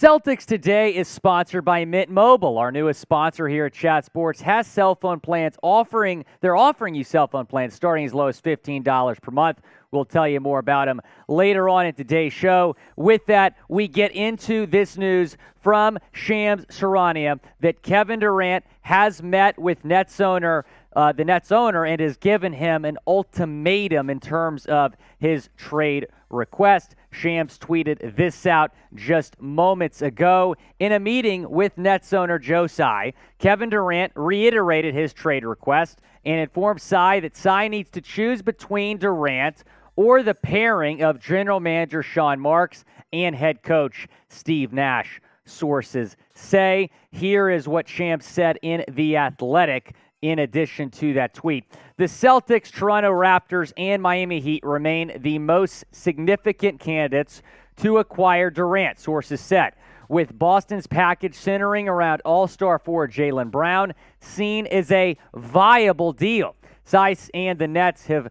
Celtics Today is sponsored by Mint Mobile. Our newest sponsor here at Chat Sports has cell phone plans they're offering you cell phone plans starting as low as $15 per month. We'll tell you more about them later on in today's show. With that, we get into this news from Shams Charania that Kevin Durant has met with the Nets owner, and has given him an ultimatum in terms of his trade request. Shams tweeted this out just moments ago. In a meeting with Nets owner Joe Tsai, Kevin Durant reiterated his trade request and informed Tsai that Tsai needs to choose between Durant or the pairing of general manager Sean Marks and head coach Steve Nash. Sources say. Here is what Shams said in The Athletic in addition to that tweet. The Celtics, Toronto Raptors, and Miami Heat remain the most significant candidates to acquire Durant, sources said, with Boston's package centering around all-star forward Jaylen Brown seen as a viable deal. Tsai and the Nets have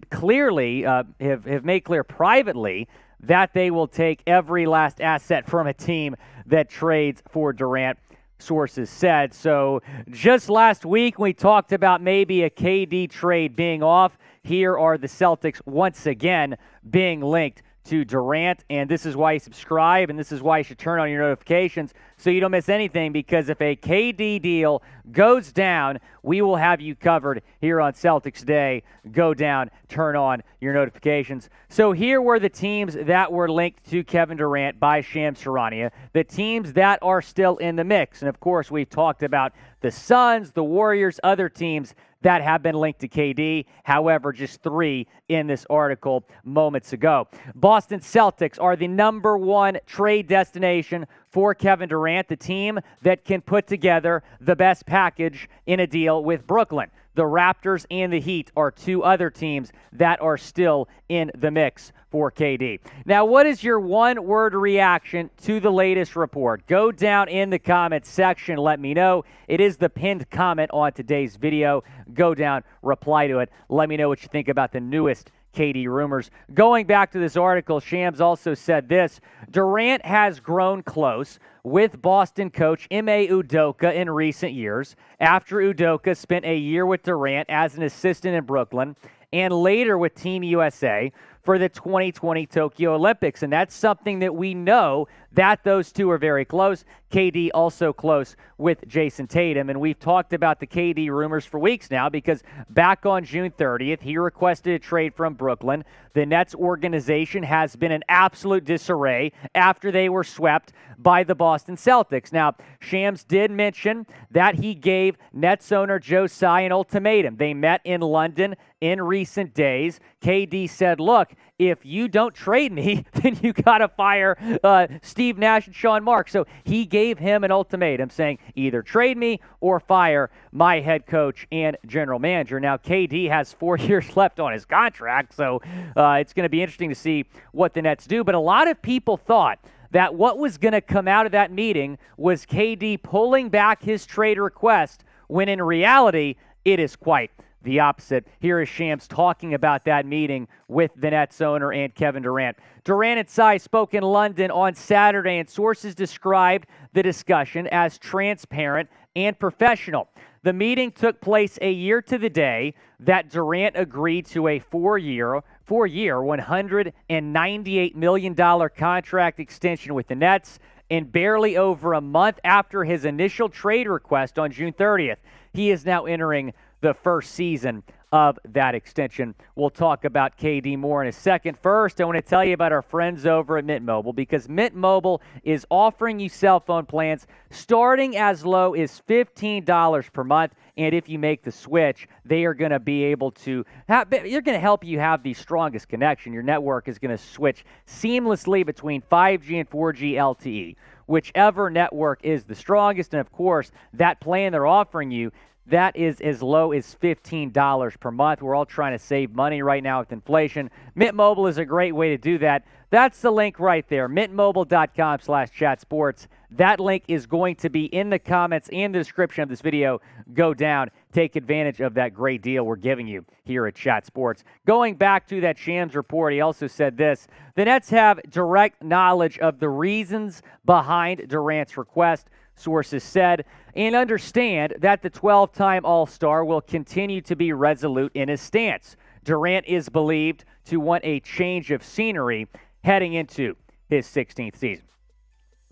clearly have made clear privately that they will take every last asset from a team that trades for Durant, sources said. So just last week we talked about maybe a KD trade being off. Here are the Celtics once again being linked to Durant, and this is why you subscribe, and this is why you should turn on your notifications so you don't miss anything, because if a KD deal goes down, we will have you covered here on Celtics Today. Go down, turn on your notifications. So here were the teams that were linked to Kevin Durant by Shams Charania, the teams that are still in the mix. And of course, we've talked about the Suns, the Warriors, other teams that have been linked to KD. However, just 3 in this article moments ago. Boston Celtics are the number 1 trade destination for Kevin Durant, the team that can put together the best package in a deal with Brooklyn. The Raptors and the Heat are 2 other teams that are still in the mix for KD. Now, what is your one-word reaction to the latest report? Go down in the comments section. Let me know. It is the pinned comment on today's video. Go down, reply to it. Let me know what you think about the newest KD rumors. Going back to this article, Shams also said this: Durant has grown close with Boston coach Ime Udoka in recent years, after Udoka spent a year with Durant as an assistant in Brooklyn and later with Team USA for the 2020 Tokyo Olympics. And that's something that we know that those two are very close. KD also close with Jason Tatum. And we've talked about the KD rumors for weeks now, because back on June 30th, he requested a trade from Brooklyn. The Nets organization has been in absolute disarray after they were swept by the Boston Celtics. Now, Shams did mention that he gave Nets owner Joe Tsai an ultimatum. They met in London in recent days. KD said, look, if you don't trade me, then you got to fire Steve Nash and Sean Marks. So he gave him an ultimatum saying either trade me or fire my head coach and general manager. Now, KD has 4 years left on his contract, so it's going to be interesting to see what the Nets do. But a lot of people thought that what was going to come out of that meeting was KD pulling back his trade request, when in reality, it is quite the opposite. Here is Shams talking about that meeting with the Nets owner and Kevin Durant. Durant and Tsai spoke in London on Saturday, and sources described the discussion as transparent and professional. The meeting took place a year to the day that Durant agreed to a four-year, $198 million contract extension with the Nets, and barely over a month after his initial trade request on June 30th. He is now entering the first season of that extension. We'll talk about KD more in a second. First, I want to tell you about our friends over at Mint Mobile, because Mint Mobile is offering you cell phone plans starting as low as $15 per month. And if you make the switch, they are going to be able to you're going to help you have the strongest connection. Your network is going to switch seamlessly between 5G and 4G LTE, whichever network is the strongest. And of course, that plan they're offering you That is as low as $15 per month. We're all trying to save money right now with inflation. Mint Mobile is a great way to do that. That's the link right there, mintmobile.com/chatsports. That link is going to be in the comments and the description of this video. Go down, take advantage of that great deal we're giving you here at Chat Sports. Going back to that Shams report, he also said this: the Nets have direct knowledge of the reasons behind Durant's request, sources said, and understand that the 12-time All-Star will continue to be resolute in his stance. Durant is believed to want a change of scenery heading into his 16th season.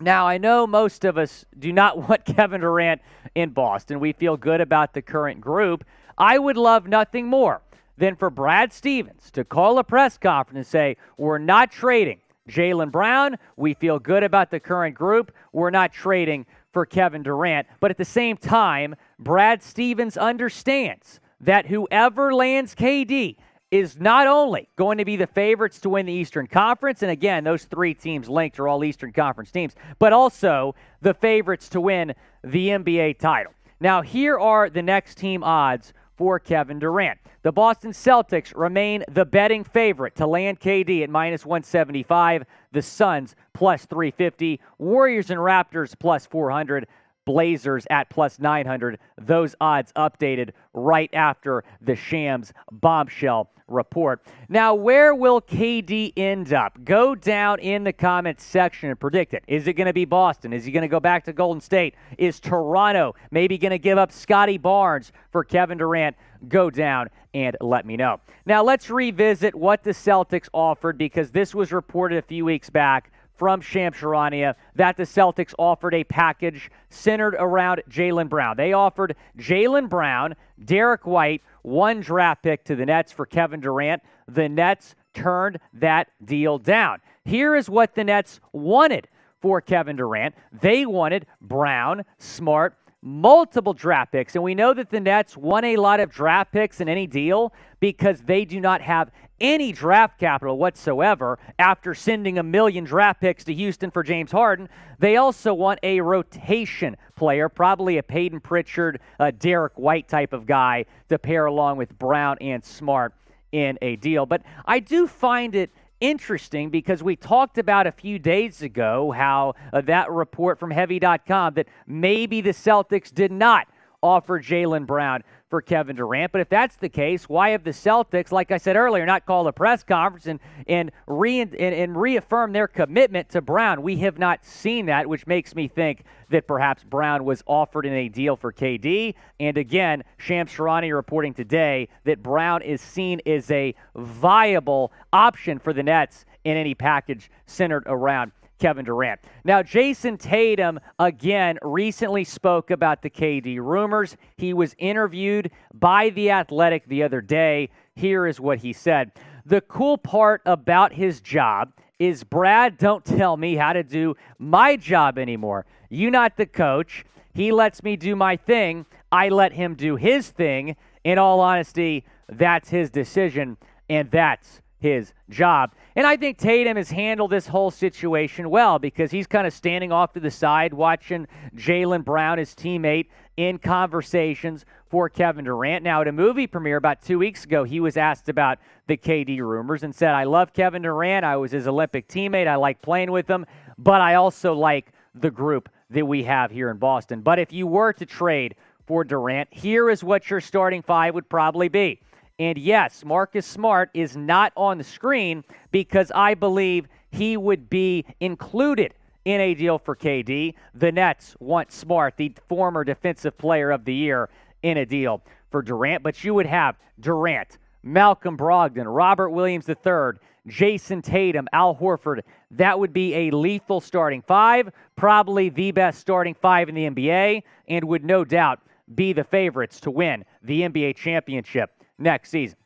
Now, I know most of us do not want Kevin Durant in Boston. We feel good about the current group. I would love nothing more than for Brad Stevens to call a press conference and say, we're not trading Jaylen Brown. We feel good about the current group. We're not trading for Kevin Durant. But at the same time, Brad Stevens understands that whoever lands KD is not only going to be the favorites to win the Eastern Conference, and again, those three teams linked are all Eastern Conference teams, but also the favorites to win the NBA title. Now, here are the next team odds for Kevin Durant. The Boston Celtics remain the betting favorite to land KD at -175. The Suns +350. Warriors and Raptors +400. Blazers at +900. Those odds updated right after the Shams bombshell report. Now, where will KD end up? Go down in the comments section and predict it. Is it going to be Boston? Is he going to go back to Golden State? Is Toronto maybe going to give up Scotty Barnes for Kevin Durant? Go down and let me know. Now, let's revisit what the Celtics offered, because this was reported a few weeks back from Charania that the Celtics offered a package centered around Jaylen Brown. They offered Jaylen Brown, Derek White, 1 draft pick to the Nets for Kevin Durant. The Nets turned that deal down. Here is what the Nets wanted for Kevin Durant. They wanted Brown, Smart, multiple draft picks. And we know that the Nets want a lot of draft picks in any deal because they do not have any draft capital whatsoever after sending 1 million draft picks to Houston for James Harden. They also want a rotation player, probably a Peyton Pritchard, a Derek White type of guy to pair along with Brown and Smart in a deal. But I do find it interesting because we talked about a few days ago how that report from Heavy.com that maybe the Celtics did not offer Jaylen Brown for Kevin Durant. But if that's the case, why have the Celtics, like I said earlier, not called a press conference and reaffirm their commitment to Brown? We have not seen that, which makes me think that perhaps Brown was offered in a deal for KD. And again, Shams Charania reporting today that Brown is seen as a viable option for the Nets in any package centered around Kevin Durant. Now, Jason Tatum, again, recently spoke about the KD rumors. He was interviewed by The Athletic the other day. Here is what he said. The cool part about his job is Brad don't tell me how to do my job anymore. You not the coach. He lets me do my thing. I let him do his thing. In all honesty, that's his decision, and that's his job. And I think Tatum has handled this whole situation well because he's kind of standing off to the side watching Jaylen Brown, his teammate, in conversations for Kevin Durant. Now, at a movie premiere about 2 weeks ago, he was asked about the KD rumors and said, I love Kevin Durant. I was his Olympic teammate. I like playing with him, but I also like the group that we have here in Boston. But if you were to trade for Durant, here is what your starting five would probably be. And yes, Marcus Smart is not on the screen because I believe he would be included in a deal for KD. The Nets want Smart, the former Defensive Player of the Year, in a deal for Durant. But you would have Durant, Malcolm Brogdon, Robert Williams III, Jason Tatum, Al Horford. That would be a lethal starting five, probably the best starting five in the NBA, and would no doubt be the favorites to win the NBA championship next season.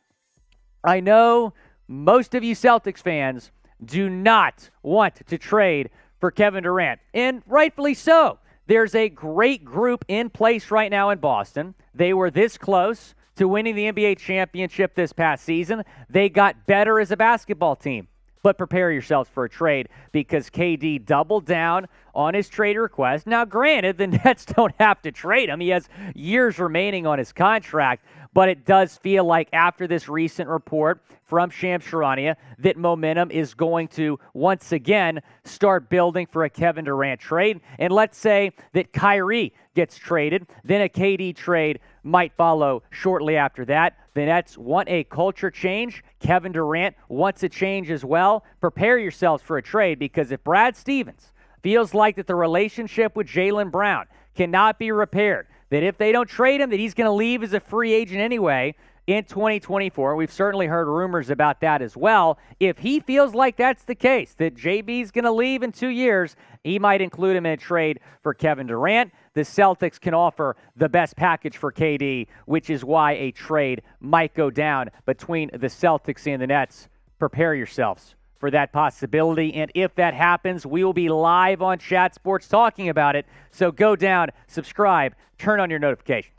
I know most of you Celtics fans do not want to trade for Kevin Durant, and rightfully so. There's a great group in place right now in Boston. They were this close to winning the NBA championship this past season. They got better as a basketball team But prepare yourselves for a trade because KD doubled down on his trade request. Now, granted, the Nets don't have to trade him. He has years remaining on his contract. But it does feel like after this recent report from Charania that momentum is going to once again start building for a Kevin Durant trade. And let's say that Kyrie gets traded, then a KD trade might follow shortly after that. The Nets want a culture change. Kevin Durant wants a change as well. Prepare yourselves for a trade because if Brad Stevens feels like that the relationship with Jaylen Brown cannot be repaired, that if they don't trade him, that he's going to leave as a free agent anyway in 2024. We've certainly heard rumors about that as well. If he feels like that's the case, that JB's going to leave in 2 years, he might include him in a trade for Kevin Durant. The Celtics can offer the best package for KD, which is why a trade might go down between the Celtics and the Nets. Prepare yourselves for that possibility. And if that happens, we will be live on Chat Sports talking about it. So go down, subscribe, turn on your notifications.